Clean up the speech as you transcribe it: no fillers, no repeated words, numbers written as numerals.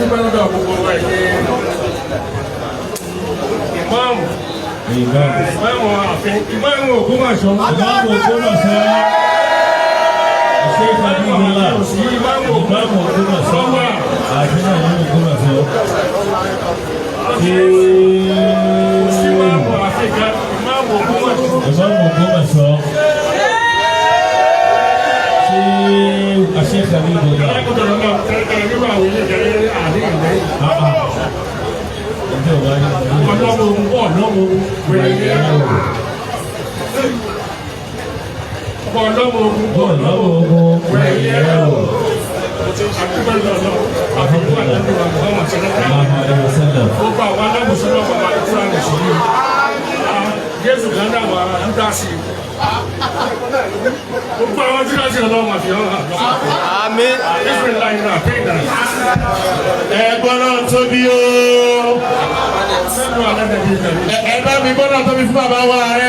dúpẹ́ lọ́dọ̀ gbogbo wa yìí ìmáàmù àfin ìmáàmù Ògbómọ̀ṣọ́ ṣé ìfàdíjọlá ìmáàmù Ògbómọ̀ṣọ́ àfin náà ní Ògbómọ̀ṣọ́ ìmáàmù àfíkà ìmáàmù Ògbómọ̀ṣọ́ àṣẹ́kà ní ìgbòdà Jésù kan dà wà ń dá sí i. Gbogbo àwọn tí láti ọlọ́run àfi ọ̀hún àlọ́. Àmín. Ìfẹ́ ńlá iná àfẹ́ ìdáná. Ẹ̀gbọ́n náà tóbi o. Sẹ́nu alẹ́ nàbí ìdáná. Ẹ bá mi gbọ́dọ̀ tóbi fún bàbá wa ààrẹ